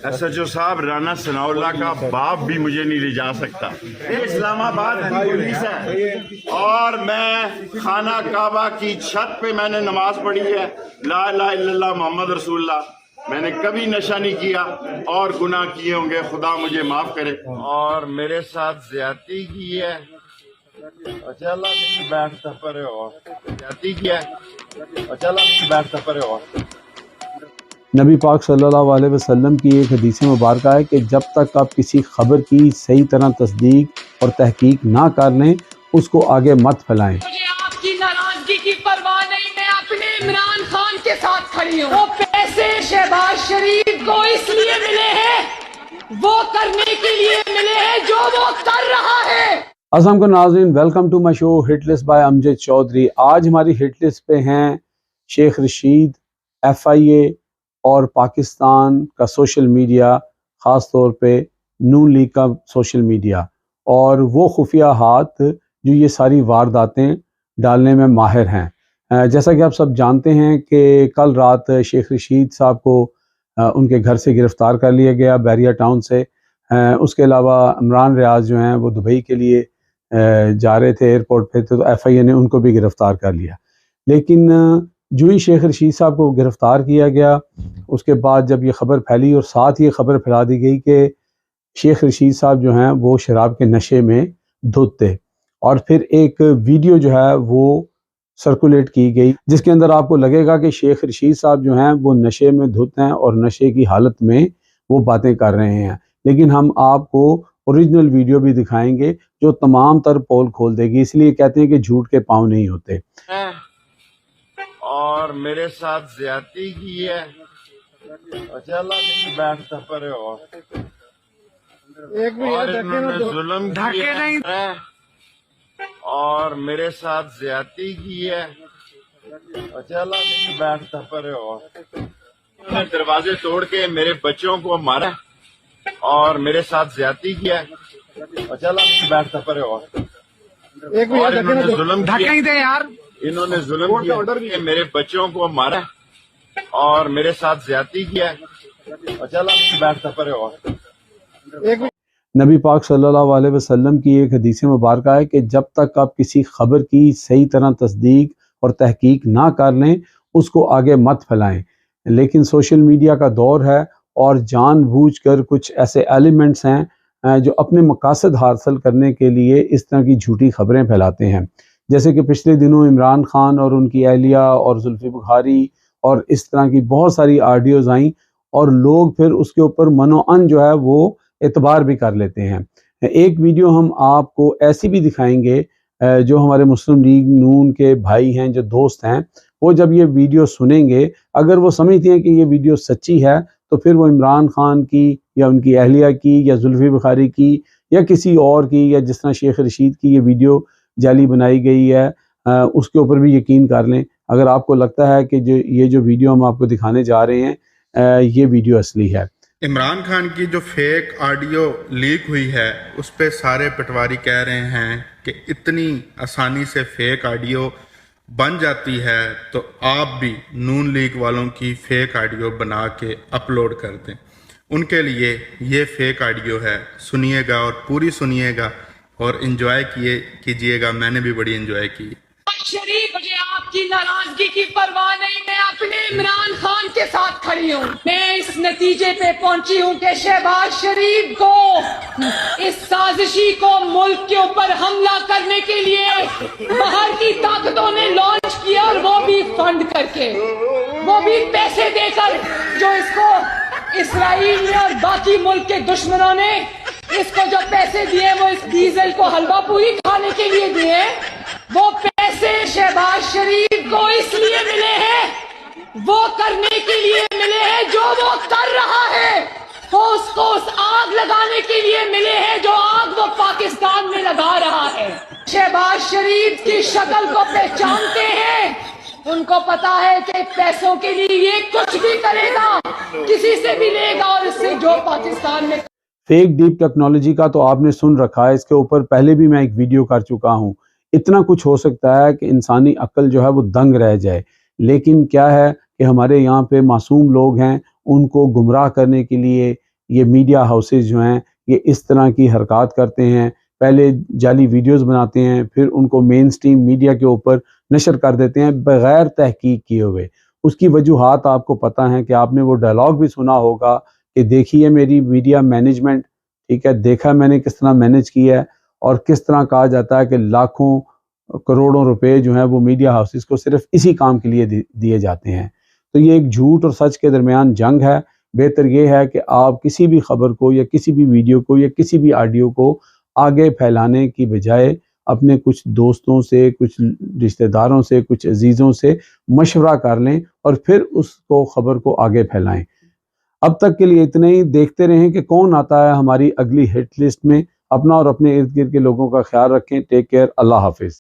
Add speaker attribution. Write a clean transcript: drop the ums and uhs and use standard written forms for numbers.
Speaker 1: SHO صاحب رانا ثناءاللہ کا باپ بھی مجھے نہیں لے جا سکتا. یہ اسلام آباد کی پولیس ہے اور میں خانہ کعبہ کی چھت پہ میں نے نماز پڑھی ہے لا الہ الا اللہ محمد رسول اللہ. میں نے کبھی نشہ نہیں کیا اور گناہ کیے ہوں گے، خدا مجھے معاف کرے. اور میرے ساتھ زیادتی کی ہے. اچھا اللہ نہیں بیٹھتا پرے ہو زیادتی کیا ہے. اچھا اللہ نہیں بیٹھتا پرے ہو.
Speaker 2: نبی پاک صلی اللہ علیہ وسلم کی ایک حدیث مبارکہ ہے کہ جب تک آپ کسی خبر کی صحیح طرح تصدیق اور تحقیق نہ کر لیں اس کو آگے مت پھیلائیں.
Speaker 3: مجھے آپ کی ناراضگی کی پرواہ نہیں، میں اپنے عمران خان کے ساتھ کھڑی ہوں. وہ پیسے شہباز شریف کو اس لیے ملے ہیں، وہ کرنے کے لیے ملے ہیں جو وہ کر رہا ہے.
Speaker 2: السلام علیکم ناظرین، welcome to my show hit list by Amjad Chaudhry. آج ہماری ہٹ لسٹ پہ ہیں شیخ رشید، FIA اور پاکستان کا سوشل میڈیا، خاص طور پہ نون لیگ کا سوشل میڈیا، اور وہ خفیہ ہاتھ جو یہ ساری وارداتیں ڈالنے میں ماہر ہیں. جیسا کہ آپ سب جانتے ہیں کہ کل رات شیخ رشید صاحب کو ان کے گھر سے گرفتار کر لیا گیا بیریا ٹاؤن سے. اس کے علاوہ عمران ریاض جو ہیں وہ دبئی کے لیے جا رہے تھے ایئرپورٹ پہ، تو FIA نے ان کو بھی گرفتار کر لیا. لیکن جو ہی شیخ رشید صاحب کو گرفتار کیا گیا، اس کے بعد جب یہ خبر پھیلی اور ساتھ یہ خبر پھیلا دی گئی کہ شیخ رشید صاحب جو ہیں وہ شراب کے نشے میں دھت تھے، اور پھر ایک ویڈیو جو ہے وہ سرکولیٹ کی گئی جس کے اندر آپ کو لگے گا کہ شیخ رشید صاحب جو ہیں وہ نشے میں دھت ہیں اور نشے کی حالت میں وہ باتیں کر رہے ہیں. لیکن ہم آپ کو اوریجنل ویڈیو بھی دکھائیں گے جو تمام تر پول کھول دے گی. اس لیے کہتے ہیں کہ جھوٹ کے پاؤں نہیں ہوتے.
Speaker 1: اور میرے ساتھ زیادتی کی ہے. اچھا اللہ نہیں بیٹھتا پرے ہو. اور انہوں نے ظلم کیا ہے اور میرے ساتھ زیادتی کی ہے. اچھا اللہ نہیں بیٹھتا پرے ہو. دروازے توڑ کے میرے بچوں کو مارا اور میرے ساتھ زیادتی کیا ہے. اچھا اللہ نہیں بیٹھتا پرے ہو. اور انہوں نے ظلم کیا، انہوں نے ظلم کیا کہ میرے بچوں کو مارا اور میرے ساتھ زیادتی کیا ہے. اچھا اللہ نہیں بیٹھتا پرے ہو.
Speaker 2: نبی پاک صلی اللہ علیہ وسلم کی ایک حدیث مبارکہ ہے کہ جب تک آپ کسی خبر کی صحیح طرح تصدیق اور تحقیق نہ کر لیں اس کو آگے مت پھیلائیں. لیکن سوشل میڈیا کا دور ہے اور جان بوجھ کر کچھ ایسے ایلیمنٹس ہیں جو اپنے مقاصد حاصل کرنے کے لیے اس طرح کی جھوٹی خبریں پھیلاتے ہیں. جیسے کہ پچھلے دنوں عمران خان اور ان کی اہلیہ اور زلفی بخاری اور اس طرح کی بہت ساری آڈیوز آئیں، اور لوگ پھر اس کے اوپر منوعن جو ہے وہ اعتبار بھی کر لیتے ہیں. ایک ویڈیو ہم آپ کو ایسی بھی دکھائیں گے جو ہمارے مسلم لیگ نون کے بھائی ہیں، جو دوست ہیں، وہ جب یہ ویڈیو سنیں گے، اگر وہ سمجھتے ہیں کہ یہ ویڈیو سچی ہے تو پھر وہ عمران خان کی یا ان کی اہلیہ کی یا زلفی بخاری کی یا کسی اور کی، یا جس طرح شیخ رشید کی یہ ویڈیو جعلی بنائی گئی ہے، اس کے اوپر بھی یقین کر لیں. اگر آپ کو لگتا ہے کہ یہ جو ویڈیو ہم آپ کو دکھانے جا رہے ہیں یہ ویڈیو اصلی ہے.
Speaker 4: عمران خان کی جو فیک آڈیو لیک ہوئی ہے اس پہ سارے پٹواری کہہ رہے ہیں کہ اتنی آسانی سے فیک آڈیو بن جاتی ہے تو آپ بھی نون لیگ والوں کی فیک آڈیو بنا کے اپلوڈ کر دیں. ان کے لیے یہ فیک آڈیو ہے، سنیے گا اور پوری سنیے گا اور انجوائے کیجئے گا. میں نے بھی بڑی انجوائے کی.
Speaker 3: شریف، مجھے آپ کی ناراضگی کی پرواہ نہیں، میں اپنے عمران خان کے ساتھ کھڑی ہوں. میں اس نتیجے پہ پہنچی ہوں کہ شہباز شریف کو اس سازشی کو ملک کے اوپر حملہ کرنے کے لیے باہر کی طاقتوں نے لانچ کیا، اور وہ بھی فنڈ کر کے، وہ بھی پیسے دے کر، جو اس کو اسرائیل نے اور باقی ملک کے دشمنوں نے اس کو جو پیسے دیے وہ اس ڈیزل کو حلوہ پوری کھانے کے لیے دیے. وہ پیسے شہباز شریف کو اس لیے ملے ہیں، وہ کرنے کے لیے ملے ہیں جو وہ کر رہا ہے. وہ اس کو اس آگ لگانے کے لیے ملے ہیں جو آگ وہ پاکستان میں لگا رہا ہے. شہباز شریف کی شکل کو پہچانتے ہیں، ان کو پتا ہے کہ پیسوں کے لیے یہ کچھ بھی کرے گا، کسی سے بھی لے گا، اور اس سے جو پاکستان میں
Speaker 2: فیک ڈیپ ٹیکنالوجی کا تو آپ نے سن رکھا ہے. اس کے اوپر پہلے بھی میں ایک ویڈیو کر چکا ہوں. اتنا کچھ ہو سکتا ہے کہ انسانی عقل جو ہے وہ دنگ رہ جائے. لیکن کیا ہے کہ ہمارے یہاں پہ معصوم لوگ ہیں، ان کو گمراہ کرنے کے لیے یہ میڈیا ہاؤسز جو ہیں یہ اس طرح کی حرکات کرتے ہیں، پہلے جعلی ویڈیوز بناتے ہیں، پھر ان کو مین سٹریم میڈیا کے اوپر نشر کر دیتے ہیں بغیر تحقیق کیے ہوئے۔ اس کی وجوہات آپ کو پتہ ہیں کہ آپ نے وہ ڈائلاگ بھی سنا ہوگا کہ دیکھیے میری میڈیا مینجمنٹ، ٹھیک ہے، دیکھا میں نے کس طرح مینج کیا ہے، اور کس طرح کہا جاتا ہے کہ لاکھوں کروڑوں روپے جو ہیں وہ میڈیا ہاؤسز کو صرف اسی کام کے لیے دیے جاتے ہیں۔ تو یہ ایک جھوٹ اور سچ کے درمیان جنگ ہے۔ بہتر یہ ہے کہ آپ کسی بھی خبر کو یا کسی بھی ویڈیو کو یا کسی بھی آڈیو کو آگے پھیلانے کی بجائے اپنے کچھ دوستوں سے، کچھ رشتہ داروں سے، کچھ عزیزوں سے مشورہ کر لیں اور پھر اس کو خبر کو آگے پھیلائیں۔ اب تک کے لیے اتنے ہی، دیکھتے رہیں کہ کون آتا ہے ہماری اگلی ہٹ لسٹ میں۔ اپنا اور اپنے ارد گرد کے لوگوں کا خیال رکھیں۔ ٹیک کیئر، اللہ حافظ۔